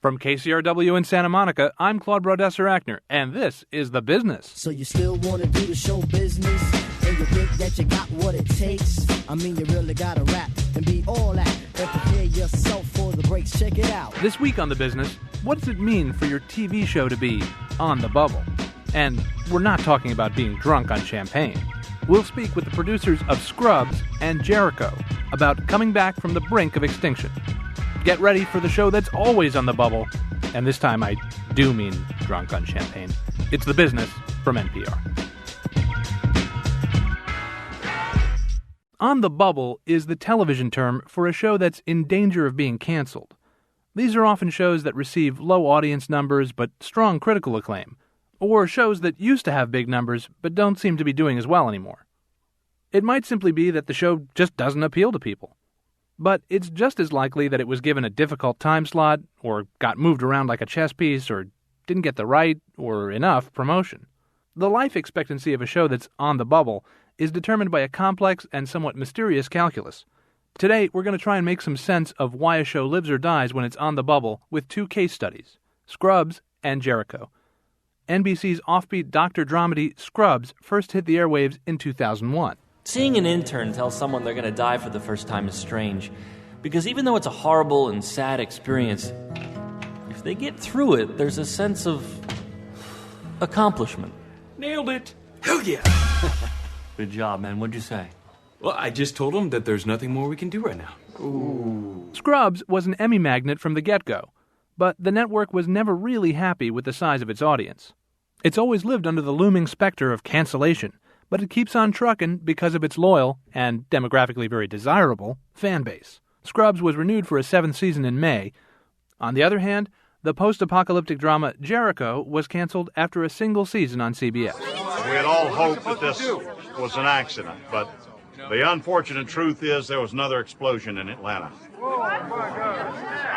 From KCRW in Santa Monica, I'm Claude Brodesser-Achner, and this is The Business. So you still want to do the show business? And you think that you got what it takes? I mean, you really got to rap and be all that. And prepare yourself for the breaks. Check it out. This week on The Business, what does it mean for your TV show to be on the bubble? And we're not talking about being drunk on champagne. We'll speak with the producers of Scrubs and Jericho about coming back from the brink of extinction. Get ready for the show that's always on the bubble, and this time I do mean drunk on champagne. It's The Business from NPR. On the bubble is the television term for a show that's in danger of being canceled. These are often shows that receive low audience numbers but strong critical acclaim, or shows that used to have big numbers but don't seem to be doing as well anymore. It might simply be that the show just doesn't appeal to people. But it's just as likely that it was given a difficult time slot, or got moved around like a chess piece, or didn't get the right or enough promotion. The life expectancy of a show that's on the bubble is determined by a complex and somewhat mysterious calculus. Today, we're going to try and make some sense of why a show lives or dies when it's on the bubble with two case studies, Scrubs and Jericho. NBC's offbeat doctor dramedy Scrubs first hit the airwaves in 2001. Seeing an intern tell someone they're going to die for the first time is strange, because even though it's a horrible and sad experience, if they get through it, there's a sense of accomplishment. Nailed it. Hell yeah. Good job, man. What'd you say? Well, I just told them that there's nothing more we can do right now. Ooh. Scrubs was an Emmy magnet from the get-go, but the network was never really happy with the size of its audience. It's always lived under the looming specter of cancellation, but it keeps on trucking because of its loyal, and demographically very desirable, fan base. Scrubs was renewed for a 7th season in May. On the other hand, the post-apocalyptic drama Jericho was canceled after a single season on CBS. We had all hoped that this was an accident, but the unfortunate truth is there was another explosion in Atlanta.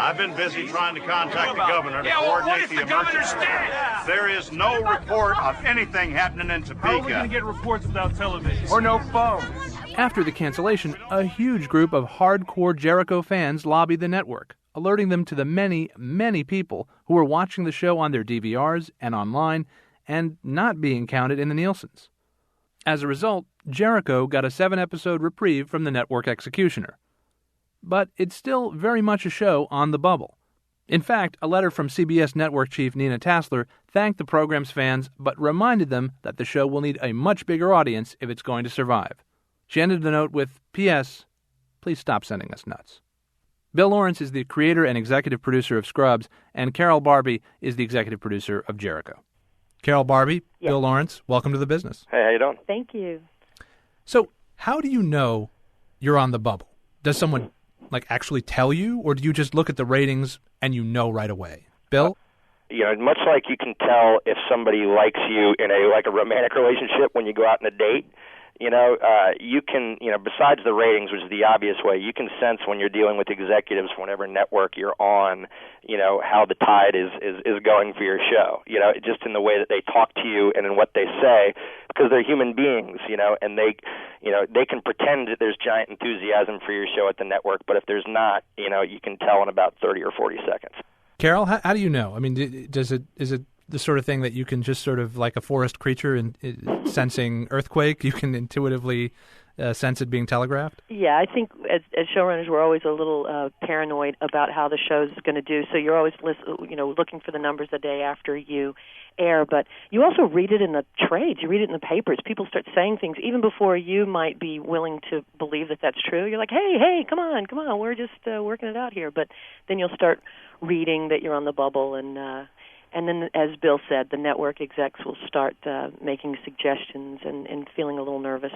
I've been busy trying to contact the governor to coordinate the emergency. There is no report of anything happening in Topeka. How are we going to get reports without television? Or no phones? After the cancellation, a huge group of hardcore Jericho fans lobbied the network, alerting them to the many, many people who were watching the show on their DVRs and online and not being counted in the Nielsen's. As a result, Jericho got a 7-episode reprieve from the network executioner. But it's still very much a show on the bubble. In fact, a letter from CBS network chief Nina Tassler thanked the program's fans, but reminded them that the show will need a much bigger audience if it's going to survive. She ended the note with, P.S. Please stop sending us nuts. Bill Lawrence is the creator and executive producer of Scrubs, and Carol Barbie is the executive producer of Jericho. Carol Barbie, Yes. Bill Lawrence, welcome to The Business. Hey, how you doing? Thank you. So, how do you know you're on the bubble? Does someone actually tell you, or do you just look at the ratings and you know right away? Bill? Much like you can tell if somebody likes you in a romantic relationship when you go out on a date, you can, besides the ratings, which is the obvious way, you can sense when you're dealing with executives from whatever network you're on, how the tide is going for your show, just in the way that they talk to you and in what they say, because they're human beings, and they can pretend that there's giant enthusiasm for your show at the network, but if there's not, you can tell in about 30 or 40 seconds. Carol, how do you know? I mean, is it the sort of thing that you can just sort of like a forest creature and sensing earthquake, you can intuitively sense it being telegraphed? Yeah, I think as showrunners, we're always a little paranoid about how the show's going to do. So you're always looking for the numbers the day after you air. But you also read it in the trades. You read it in the papers. People start saying things even before you might be willing to believe that that's true. You're like, hey, come on, we're just working it out here. But then you'll start reading that you're on the bubble, and then, as Bill said, the network execs will start making suggestions and feeling a little nervous.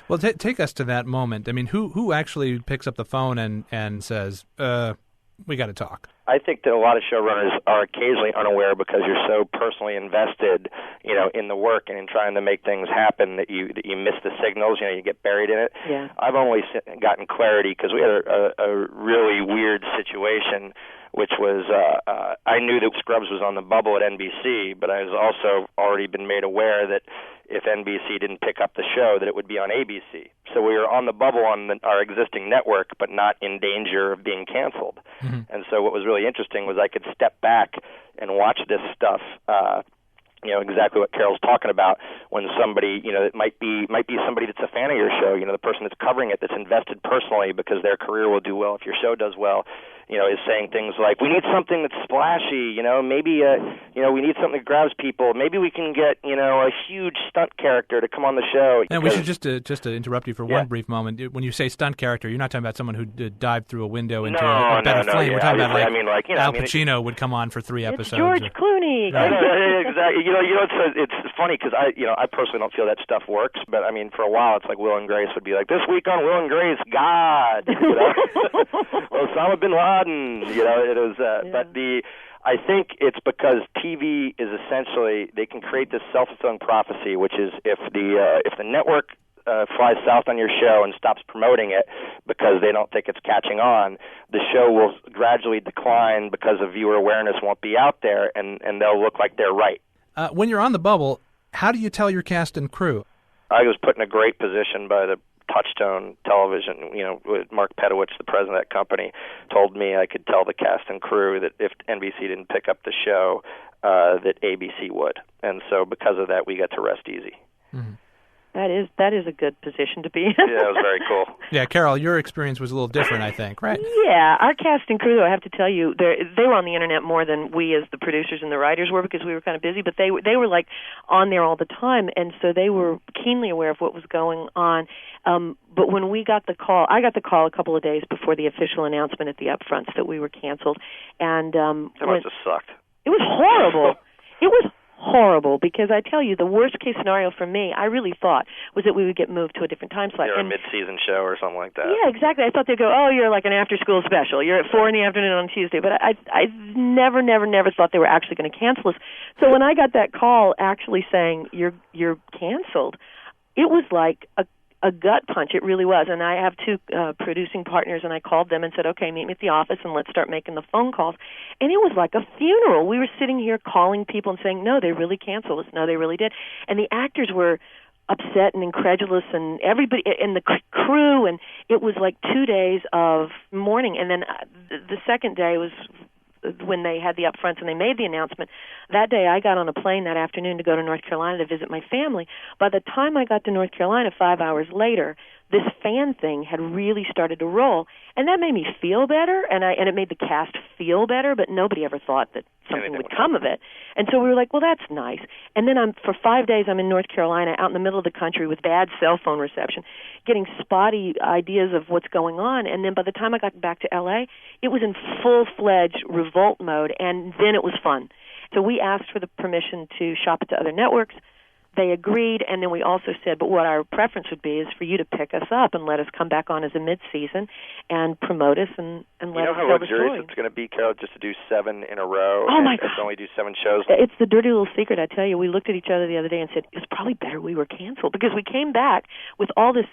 Well, take us to that moment. I mean, who actually picks up the phone and says, we got to talk? I think that a lot of showrunners are occasionally unaware because you're so personally invested, in the work and in trying to make things happen that you miss the signals. You get buried in it. Yeah. I've only gotten clarity because we had a really weird situation, which was I knew that Scrubs was on the bubble at NBC, but I was also already been made aware that if NBC didn't pick up the show, that it would be on ABC. so we were on the bubble on our existing network, but not in danger of being canceled. Mm-hmm. And so what was really interesting was I could step back and watch this stuff. Exactly what Carol's talking about when somebody, it might be somebody that's a fan of your show, the person that's covering it, that's invested personally because their career will do well if your show does well, is saying things like, we need something that's splashy, maybe, we need something that grabs people. Maybe we can get, a huge stunt character to come on the show. And we should just to interrupt you for one brief moment. When you say stunt character, you're not talking about someone who dived through a window into a bed of flame. We're talking about Al Pacino would come on for 3 episodes. It's George Clooney. Exactly. It's funny because I personally don't feel that stuff works, but I mean, for a while it's like Will and Grace would be like, this week on Will and Grace, God, Osama bin Laden, it was. But I think it's because TV is essentially, they can create this self-fulfilling prophecy, which is if the network flies south on your show and stops promoting it because they don't think it's catching on, the show will gradually decline because of viewer awareness won't be out there, and they'll look like they're right. When you're on the bubble, how do you tell your cast and crew? I was put in a great position by the Touchstone Television. Mark Pedowitz, the president of that company, told me I could tell the cast and crew that if NBC didn't pick up the show, that ABC would. And so because of that, we got to rest easy. Mm-hmm. That is a good position to be in. Yeah, it was very cool. Yeah, Carol, your experience was a little different, I think, right? Yeah, our cast and crew, I have to tell you, they were on the internet more than we as the producers and the writers were because we were kind of busy, but they were like on there all the time, and so they were keenly aware of what was going on. But when we got the call, I got the call a couple of days before the official announcement at the upfronts that we were canceled, and that must have sucked. It was horrible. It was horrible because I tell you, the worst case scenario for me, I really thought, was that we would get moved to a different time slot. You're a mid-season show or something like that. Yeah, exactly. I thought they'd go, oh, you're like an after-school special. You're at 4 p.m. on Tuesday. But I never thought they were actually going to cancel us. So when I got that call actually saying you're canceled, it was like a gut punch. It really was. And I have 2 producing partners, and I called them and said, okay, meet me at the office and let's start making the phone calls. And it was like a funeral. We were sitting here calling people and saying, no, they really canceled us. No, they really did. And the actors were upset and incredulous, and everybody, and the crew, and it was like 2 days of mourning. And then the second day was when they had the upfronts and they made the announcement. That day I got on a plane that afternoon to go to North Carolina to visit my family. By the time I got to North Carolina 5 hours later, this fan thing had really started to roll, and that made me feel better, and it made the cast feel better, but nobody ever thought that something would come of it. And so we were like, well, that's nice. And then for 5 days I'm in North Carolina, out in the middle of the country with bad cell phone reception, getting spotty ideas of what's going on. And then by the time I got back to L.A., it was in full-fledged revolt mode, and then it was fun. So we asked for the permission to shop it to other networks. They agreed, and then we also said, but what our preference would be is for you to pick us up and let us come back on as a mid-season and promote us and let us tell the story. You know how luxurious it's going to be, Carol, just to do 7 in a row? Oh, my God. To only do 7 shows? It's the dirty little secret, I tell you. We looked at each other the other day and said, it's probably better we were canceled, because we came back with all this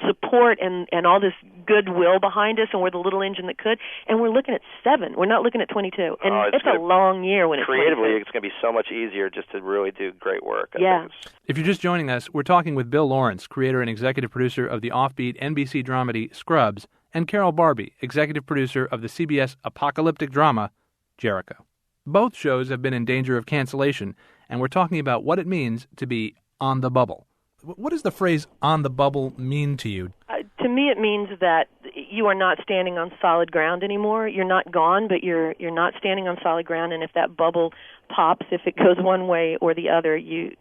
support and all this goodwill behind us, and we're the little engine that could, and we're looking at 7. We're not looking at 22. And it's a long year when it's creatively, 22. it's going to be so much easier just to really do great work. Yeah. If you're just joining us, we're talking with Bill Lawrence, creator and executive producer of the offbeat NBC dramedy Scrubs, and Carol Barbie, executive producer of the CBS apocalyptic drama Jericho. Both shows have been in danger of cancellation, and we're talking about what it means to be on the bubble. What does the phrase on the bubble mean to you? To me, it means that you are not standing on solid ground anymore. You're not gone, but you're not standing on solid ground, and if that bubble pops, if it goes one way or the other, you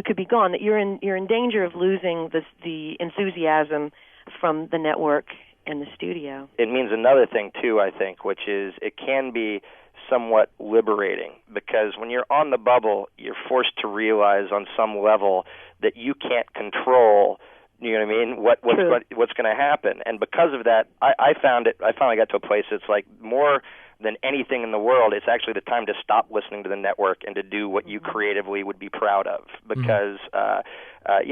could be gone. That you're in danger of losing the enthusiasm from the network and the studio. It means another thing, too, I think, which is it can be somewhat liberating, because when you're on the bubble, you're forced to realize on some level that you can't control, you know what I mean, what's going to happen. And because of that, I finally got to a place that's like, more than anything in the world, it's actually the time to stop listening to the network and to do what you creatively would be proud of. Because,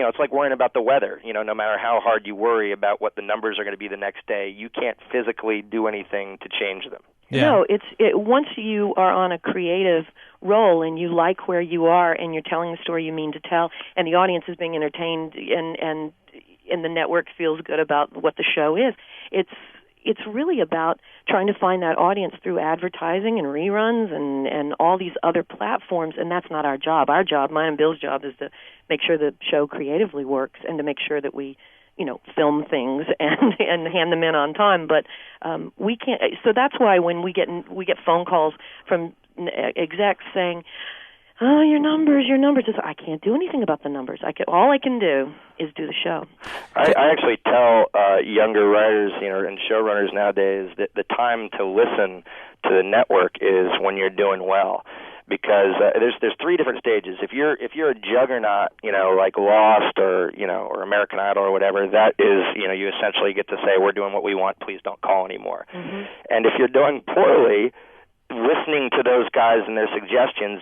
it's like worrying about the weather. No matter how hard you worry about what the numbers are going to be the next day, you can't physically do anything to change them. Yeah. No, once you are on a creative role and you like where you are and you're telling the story you mean to tell, and the audience is being entertained and the network feels good about what the show is. It's really about trying to find that audience through advertising and reruns and all these other platforms, and that's not our job. Our job, mine and Bill's job, is to make sure the show creatively works and to make sure that we, film things and hand them in on time. But we can't. So that's why when we get phone calls from execs saying, "Oh, your numbers." I can't do anything about the numbers. All I can do is do the show. I actually tell younger writers, and showrunners nowadays that the time to listen to the network is when you're doing well, because there's three different stages. If you're a juggernaut, like Lost or American Idol or whatever, that is, you essentially get to say, "We're doing what we want. Please don't call anymore." Mm-hmm. And if you're doing poorly, listening to those guys and their suggestions,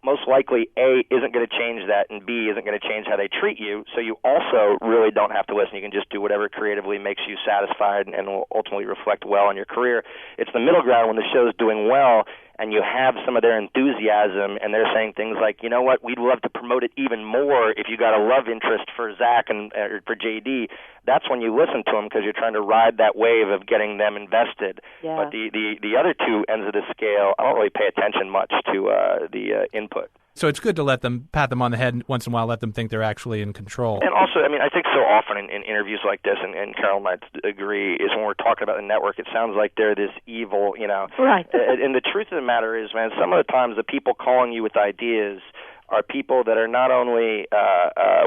most likely, A, isn't going to change that, and B, isn't going to change how they treat you, so you also really don't have to listen. You can just do whatever creatively makes you satisfied and will ultimately reflect well on your career. It's the middle ground when the show's doing well, and you have some of their enthusiasm, and they're saying things like, "You know what, we'd love to promote it even more if you got a love interest for Zach or for JD." That's when you listen to them, because you're trying to ride that wave of getting them invested. Yeah. But the other two ends of the scale, I don't really pay attention much to the input. So it's good to let them, pat them on the head once in a while, let them think they're actually in control. And also, I think so often in interviews like this, and Carol might agree, is when we're talking about the network, it sounds like they're this evil, Right. And the truth of the matter is, man, some of the times the people calling you with ideas are people that are not only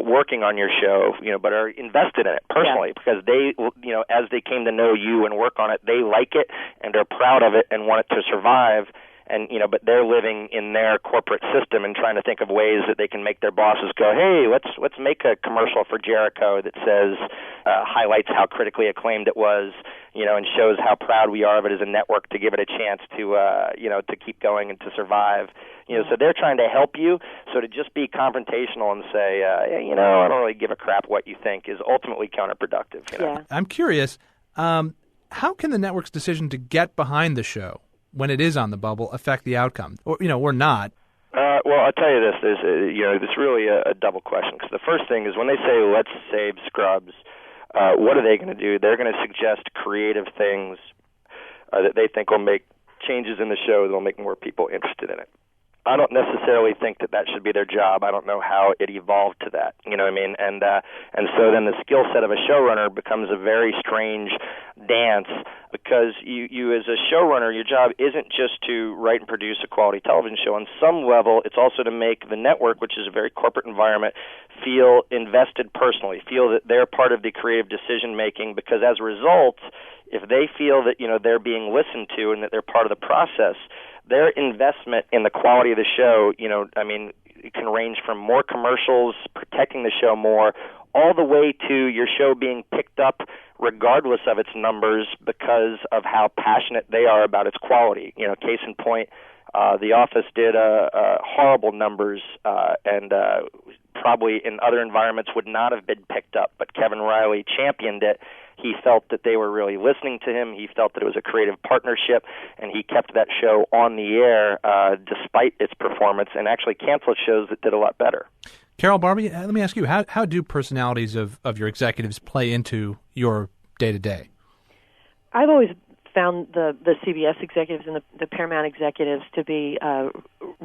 working on your show, but are invested in it personally, because they, as they came to know you and work on it, they like it and are proud of it and want it to survive. And but they're living in their corporate system and trying to think of ways that they can make their bosses go, "Hey, let's make a commercial for Jericho that says highlights how critically acclaimed it was, and shows how proud we are of it as a network to give it a chance to to keep going and to survive." So they're trying to help you. So to just be confrontational and say, I don't really give a crap what you think, is ultimately counterproductive. Yeah. I'm curious, how can the network's decision to get behind the show when it is on the bubble affect the outcome, or not? Well, I'll tell you this: it's really a double question. Because the first thing is when they say let's save Scrubs, what are they going to do? They're going to suggest creative things that they think will make changes in the show that will make more people interested in it. I don't necessarily think that should be their job. I don't know how it evolved to that. You know what I mean? And so then the skill set of a showrunner becomes a very strange dance, because you as a showrunner, your job isn't just to write and produce a quality television show. On some level, it's also to make the network, which is a very corporate environment, feel invested personally, feel that they're part of the creative decision making, because as a result, if they feel that they're being listened to and that they're part of the process, their investment in the quality of the show, it can range from more commercials, protecting the show more, all the way to your show being picked up regardless of its numbers because of how passionate they are about its quality. Case in point, The Office did horrible numbers and probably in other environments would not have been picked up, but Kevin Riley championed it. He felt that they were really listening to him. He felt that it was a creative partnership, and he kept that show on the air despite its performance, and actually canceled shows that did a lot better. Carol, Barbie, let me ask you, how do personalities of your executives play into your day-to-day? I've always found the CBS executives and the Paramount executives to be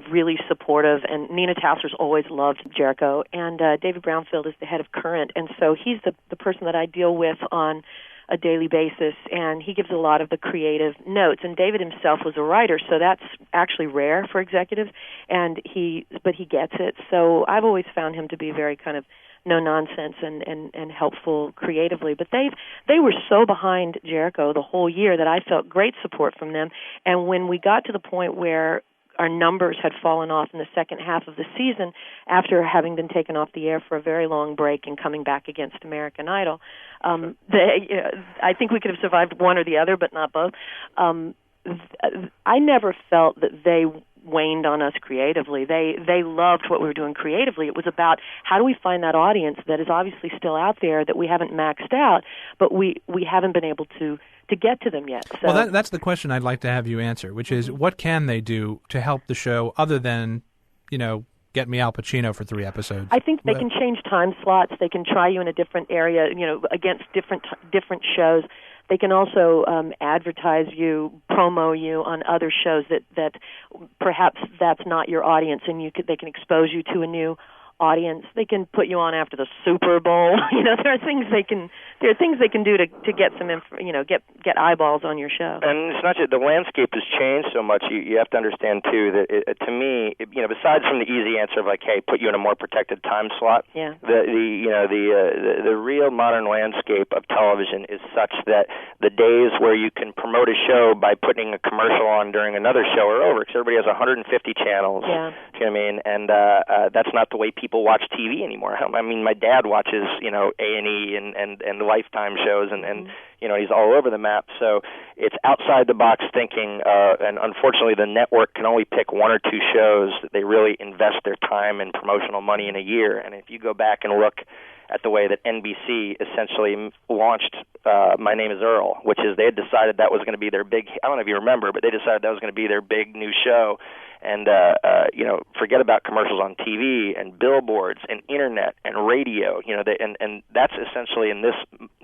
really supportive, and Nina Tausser's always loved Jericho, and David Brownfield is the head of Current, and so he's the person that I deal with on a daily basis, and he gives a lot of the creative notes, and David himself was a writer, so that's actually rare for executives, but he gets it, so I've always found him to be very kind of no nonsense and helpful creatively. But they were so behind Jericho the whole year that I felt great support from them. And when we got to the point where our numbers had fallen off in the second half of the season, after having been taken off the air for a very long break and coming back against American Idol, I think we could have survived one or the other, but not both. I never felt that they waned on us creatively. They loved what we were doing creatively. It was about how do we find that audience that is obviously still out there that we haven't maxed out, but we haven't been able to get to them yet. So. Well, that's the question I'd like to have you answer, which is what can they do to help the show other than, get me Al Pacino for 3 episodes. I think they can change time slots. They can try you in a different area, against different shows. They can also advertise you, promo you on other shows that perhaps that's not your audience, and they can expose you to a new audience. They can put you on after the Super Bowl. There are things they can do to get some get eyeballs on your show. And it's not just the landscape has changed so much. You have to understand too that to me, besides from the easy answer of like, hey, put you in a more protected time slot. Yeah. The real modern landscape of television is such that the days where you can promote a show by putting a commercial on during another show are over, because everybody has 150 channels. Yeah. Do you know what I mean? And that's not the way people watch TV anymore. I mean, my dad watches, A&E and the Lifetime shows, and he's all over the map. So it's outside the box thinking, and unfortunately the network can only pick 1 or 2 shows that they really invest their time and promotional money in a year. And if you go back and look at the way that NBC essentially launched My Name is Earl, which is they had decided that was going to be their big, I don't know if you remember, but they decided that was going to be their big new show. And, forget about commercials on TV and billboards and internet and radio, and that's essentially in this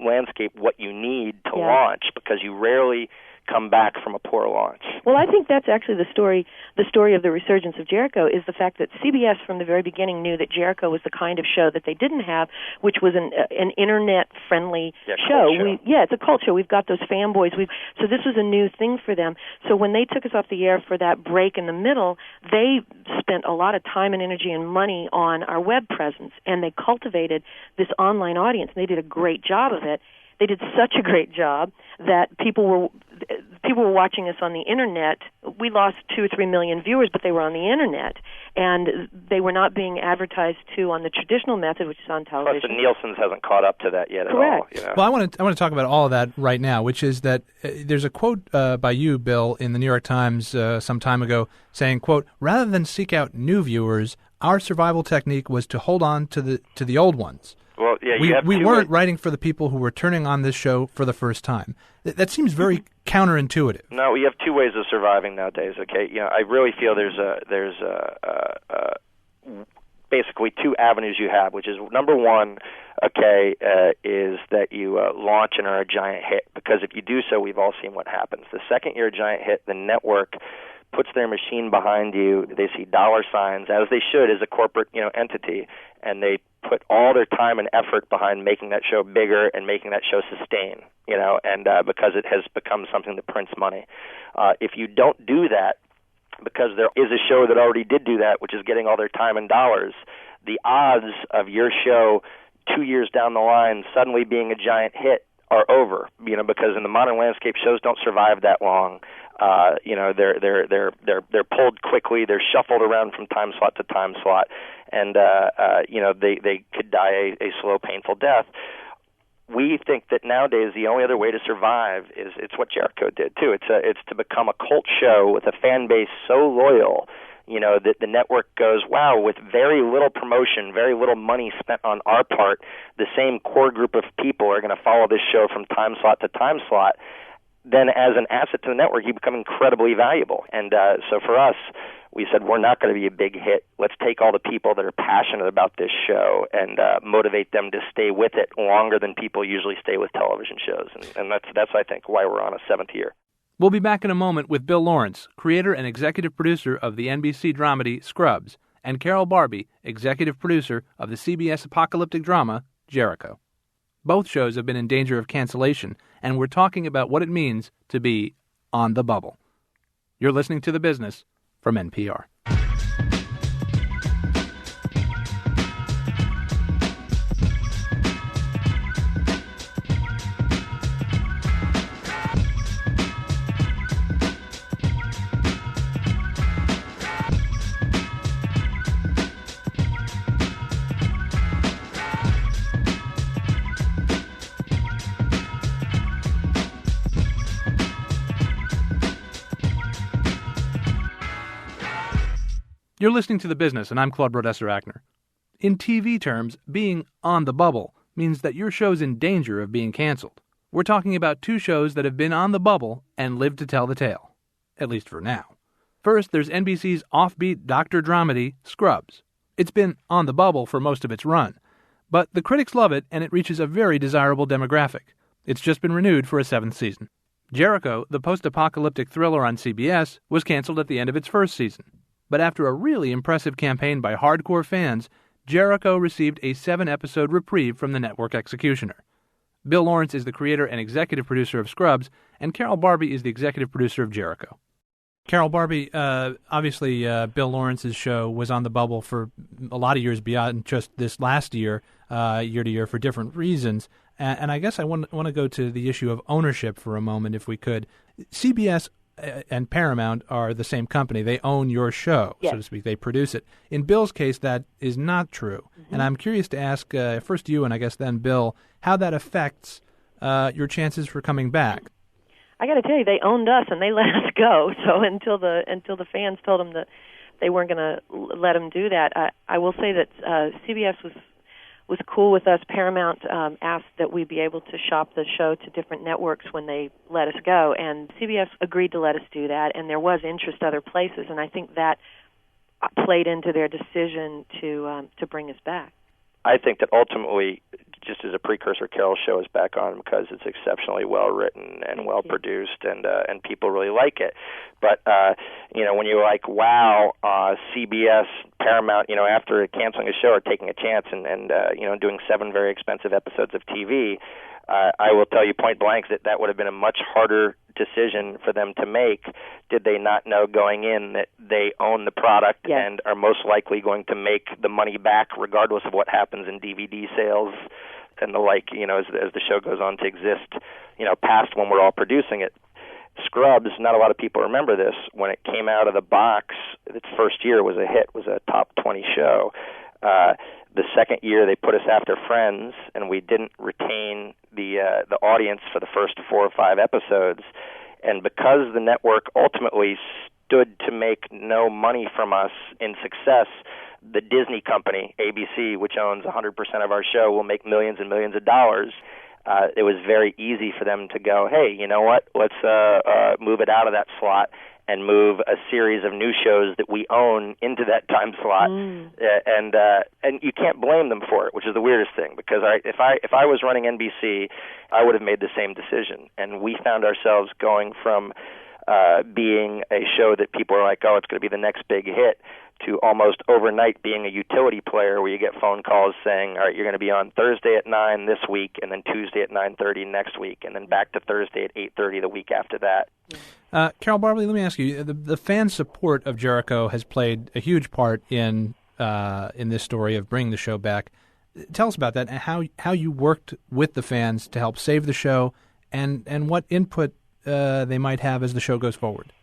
landscape what you need to launch, because you rarely come back from a poor launch. Well, I think that's actually the story of the resurgence of Jericho, is the fact that CBS from the very beginning knew that Jericho was the kind of show that they didn't have, which was an internet-friendly show. It's a cult show. We've got those fanboys. So this was a new thing for them. So when they took us off the air for that break in the middle, they spent a lot of time and energy and money on our web presence, and they cultivated this online audience, and they did a great job of it. They did such a great job that people were watching us on the internet. We lost 2 or 3 million viewers, but they were on the internet, and they were not being advertised to on the traditional method, which is on television. Plus, the Nielsen's hasn't caught up to that yet Correct. at all. Well, I want to talk about all of that right now, which is that there's a quote by you, Bill, in the New York Times some time ago saying, quote, "Rather than seek out new viewers, our survival technique was to hold on to the old ones." Well, yeah, we weren't writing for the people who were turning on this show for the first time. That seems very counterintuitive. No, we have 2 ways of surviving nowadays. Okay, I really feel there's basically 2 avenues you have, which is number 1, is that you launch and are a giant hit, because if you do so, we've all seen what happens. The second you're a giant hit, the network puts their machine behind you. They see dollar signs, as they should as a corporate entity, and they put all their time and effort behind making that show bigger and making that show sustain, and because it has become something that prints money. If you don't do that, because there is a show that already did do that, which is getting all their time and dollars, the odds of your show 2 years down the line suddenly being a giant hit are over, because in the modern landscape, shows don't survive that long. They're pulled quickly. They're shuffled around from time slot to time slot, and they could die a slow, painful death. We think that nowadays the only other way to survive is it's what Jericho did too. It's to become a cult show with a fan base so loyal, that the network goes, wow, with very little promotion, very little money spent on our part, the same core group of people are going to follow this show from time slot to time slot. Then as an asset to the network, you become incredibly valuable. And so for us, we said, we're not going to be a big hit. Let's take all the people that are passionate about this show and motivate them to stay with it longer than people usually stay with television shows. And that's I think, why we're on a 7th year. We'll be back in a moment with Bill Lawrence, creator and executive producer of the NBC dramedy Scrubs, and Carol Barbie, executive producer of the CBS apocalyptic drama Jericho. Both shows have been in danger of cancellation, and we're talking about what it means to be on the bubble. You're listening to The Business from NPR. You're listening to The Business, and I'm Claude Brodesser-Achner. In TV terms, being on the bubble means that your show's in danger of being canceled. We're talking about 2 shows that have been on the bubble and lived to tell the tale, at least for now. First, there's NBC's offbeat doctor dramedy, Scrubs. It's been on the bubble for most of its run. But the critics love it, and it reaches a very desirable demographic. It's just been renewed for a 7th season. Jericho, the post-apocalyptic thriller on CBS, was canceled at the end of its 1st season. But after a really impressive campaign by hardcore fans, Jericho received a 7-episode reprieve from the network executioner. Bill Lawrence is the creator and executive producer of Scrubs, and Carol Barbie is the executive producer of Jericho. Carol Barbie, obviously Bill Lawrence's show was on the bubble for a lot of years beyond just this last year, year to year, for different reasons. And I guess I want to go to the issue of ownership for a moment, if we could. CBS and Paramount are the same company. They own your show, yes, so to speak. They produce it. In Bill's case, that is not true. Mm-hmm. And I'm curious to ask first you and I guess then Bill, how that affects your chances for coming back. I got to tell you, they owned us and they let us go. So until the fans told them that they weren't going to let them do that, I will say that CBS was cool with us. Paramount asked that we be able to shop the show to different networks when they let us go, and CBS agreed to let us do that, and there was interest other places, and I think that played into their decision to bring us back. I think that ultimately, just as a precursor, Carol's show is back on because it's exceptionally well written and well produced, and people really like it. But when you're like, wow, CBS, Paramount, after canceling a show or taking a chance and doing 7 very expensive episodes of TV, I will tell you point blank that would have been a much harder decision for them to make did they not know going in that they own the product and are most likely going to make the money back regardless of what happens in DVD sales and the like, as the show goes on to exist, past when we're all producing it. Scrubs, not a lot of people remember this, when it came out of the box, its first year was a hit, was a top 20 show. The second year they put us after Friends, and we didn't retain the audience for the first 4 or 5 episodes. And because the network ultimately stood to make no money from us in success, the Disney company, ABC, which owns 100% of our show, will make millions and millions of dollars. It was very easy for them to go, hey, you know what, let's move it out of that slot and move a series of new shows that we own into that time slot, and you can't blame them for it, which is the weirdest thing. Because if I was running NBC, I would have made the same decision. And we found ourselves going from being a show that people are like, oh, it's going to be the next big hit, to almost overnight being a utility player where you get phone calls saying, all right, you're going to be on Thursday at 9 this week, and then Tuesday at 9:30 next week, and then back to Thursday at 8:30 the week after that. Carol Barbie, let me ask you, the fan support of Jericho has played a huge part in this story of bringing the show back. Tell us about that and how you worked with the fans to help save the show and what input they might have as the show goes forward.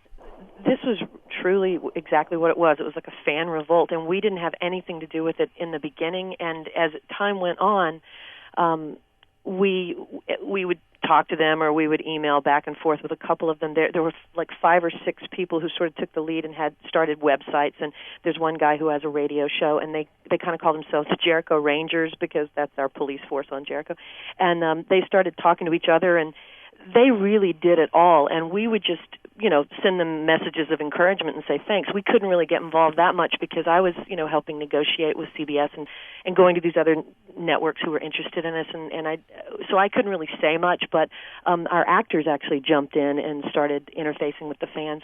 This was truly exactly what it was. It was like a fan revolt, and we didn't have anything to do with it in the beginning. And as time went on, we would talk to them, or we would email back and forth with a couple of them. There were like 5 or 6 people who sort of took the lead and had started websites. And there's one guy who has a radio show, and they kind of call themselves the Jericho Rangers because that's our police force on Jericho. And they started talking to each other, and they really did it all. And we would just send them messages of encouragement and say thanks. We couldn't really get involved that much because I was, helping negotiate with CBS and going to these other networks who were interested in us, so I couldn't really say much, but our actors actually jumped in and started interfacing with the fans.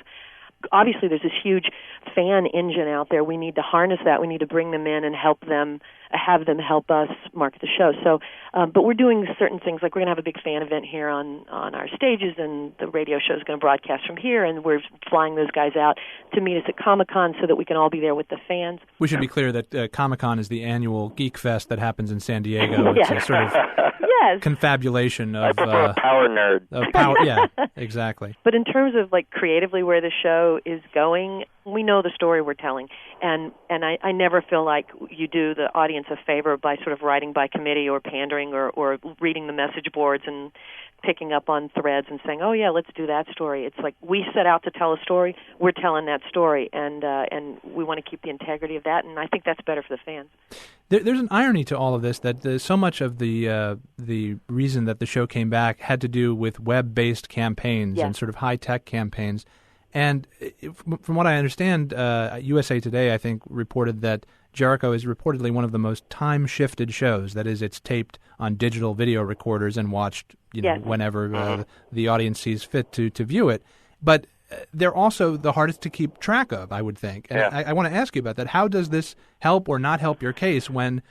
Obviously, there's this huge fan engine out there. We need to harness that. We need to bring them in and help them, have them help us market the show. So, but we're doing certain things, like we're going to have a big fan event here on our stages, and the radio show is going to broadcast from here, and we're flying those guys out to meet us at Comic-Con so that we can all be there with the fans. We should be clear that Comic-Con is the annual geek fest that happens in San Diego. It's a sort of confabulation of... I prefer a power nerd. Of power, yeah, exactly. But in terms of creatively where the show is going, we know the story we're telling, and I never feel like you do the audience a favor by sort of writing by committee or pandering or reading the message boards and picking up on threads and saying, oh yeah, let's do that story. It's like we set out to tell a story, we're telling that story, and we want to keep the integrity of that, and I think that's better for the fans. There's an irony to all of this that so much of the reason that the show came back had to do with web-based campaigns and sort of high-tech campaigns. And from what I understand, USA Today, I think, reported that Jericho is reportedly one of the most time-shifted shows. That is, it's taped on digital video recorders and watched whenever the audience sees fit to view it. But they're also the hardest to keep track of, I would think. And I want to ask you about that. How does this help or not help your case when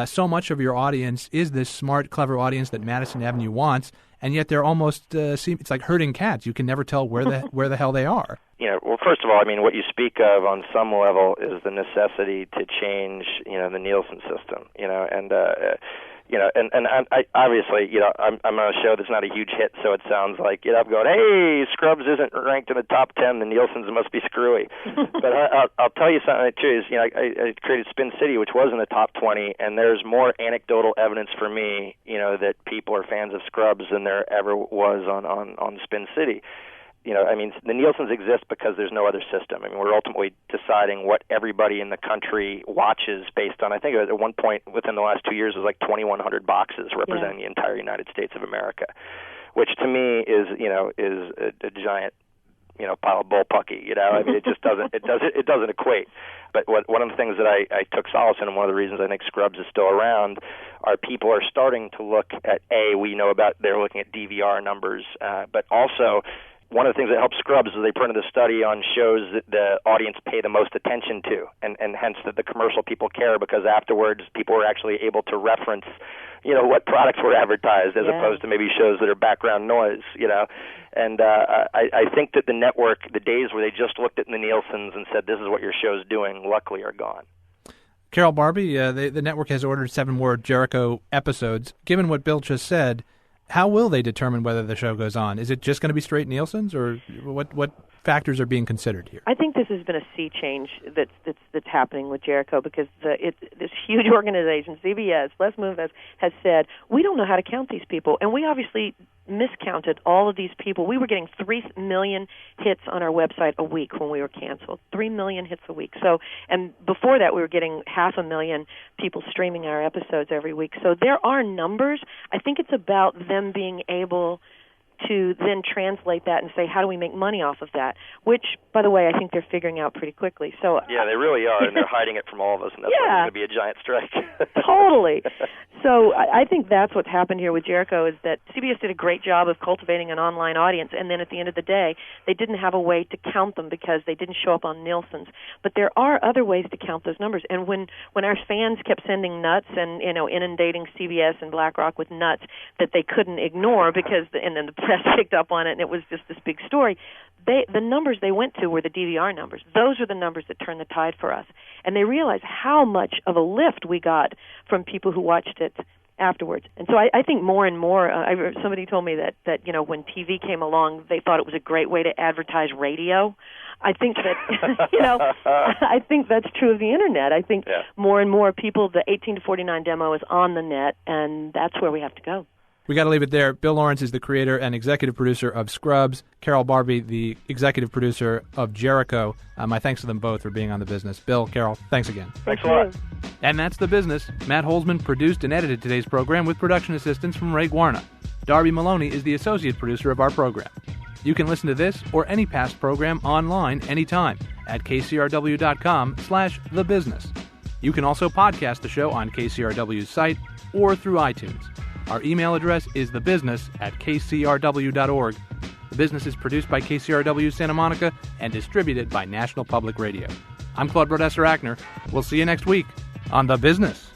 so much of your audience is this smart, clever audience that Madison Avenue wants, and yet they're almost it's like herding cats. You can never tell where the hell they are. Well, first of all, I mean, what you speak of on some level is the necessity to change, the Nielsen system, and I obviously, I'm on a show that's not a huge hit, so it sounds like, I'm going, hey, Scrubs isn't ranked in the top 10, the Nielsen's must be screwy. But I'll tell you something, too, is, I created Spin City, which was in the top 20, and there's more anecdotal evidence for me, that people are fans of Scrubs than there ever was on Spin City. The Nielsen's exist because there's no other system. I mean, we're ultimately deciding what everybody in the country watches based on, I think at one point within the last 2 years, it was like 2,100 boxes representing the entire United States of America, which to me is a giant, pile of bullpucky. I mean, it just doesn't equate. But one of the things that I took solace in, and one of the reasons I think Scrubs is still around, are people are starting to look at, they're looking at DVR numbers, but also one of the things that helps Scrubs is they printed a study on shows that the audience pay the most attention to, and hence that the commercial people care, because afterwards people were actually able to reference, what products were advertised as opposed to maybe shows that are background noise, And I think that the network, the days where they just looked at the Nielsen's and said, this is what your show's doing, luckily are gone. Carol Barbie, the network has ordered 7 more Jericho episodes. Given what Bill just said, how will they determine whether the show goes on? Is it just going to be straight Nielsen's, or what factors are being considered here? I think this has been a sea change that's happening with Jericho, because this huge organization, CBS, Les Moonves, has said, we don't know how to count these people, and we obviously miscounted all of these people. We were getting 3 million hits on our website a week when we were canceled. 3 million hits a week. So, and before that, we were getting 500,000 people streaming our episodes every week. So there are numbers. I think it's about them being able to then translate that and say, how do we make money off of that? Which, by the way, I think they're figuring out pretty quickly. So yeah, they really are, and they're hiding it from all of us, and that's why there's going to be a giant strike. Totally. So I think that's what's happened here with Jericho, is that CBS did a great job of cultivating an online audience, and then at the end of the day, they didn't have a way to count them because they didn't show up on Nielsen's. But there are other ways to count those numbers, and when our fans kept sending nuts and inundating CBS and BlackRock with nuts that they couldn't ignore, because and then the press picked up on it, and it was just this big story. The numbers they went to were the DVR numbers. Those are the numbers that turned the tide for us. And they realized how much of a lift we got from people who watched it afterwards. And so I think more and more, somebody told me that when TV came along, they thought it was a great way to advertise radio. I think that, I think that's true of the Internet. I think more and more people, the 18 to 49 demo is on the net, and that's where we have to go. We got to leave it there. Bill Lawrence is the creator and executive producer of Scrubs. Carol Barbie, the executive producer of Jericho. My thanks to them both for being on The Business. Bill, Carol, thanks again. Thanks a lot. And that's The Business. Matt Holzman produced and edited today's program with production assistance from Ray Guarna. Darby Maloney is the associate producer of our program. You can listen to this or any past program online anytime at kcrw.com/thebusiness. You can also podcast the show on KCRW's site or through iTunes. Our email address is thebusiness@kcrw.org. The Business is produced by KCRW Santa Monica and distributed by National Public Radio. I'm Claude Brodesser-Ackner. We'll see you next week on The Business.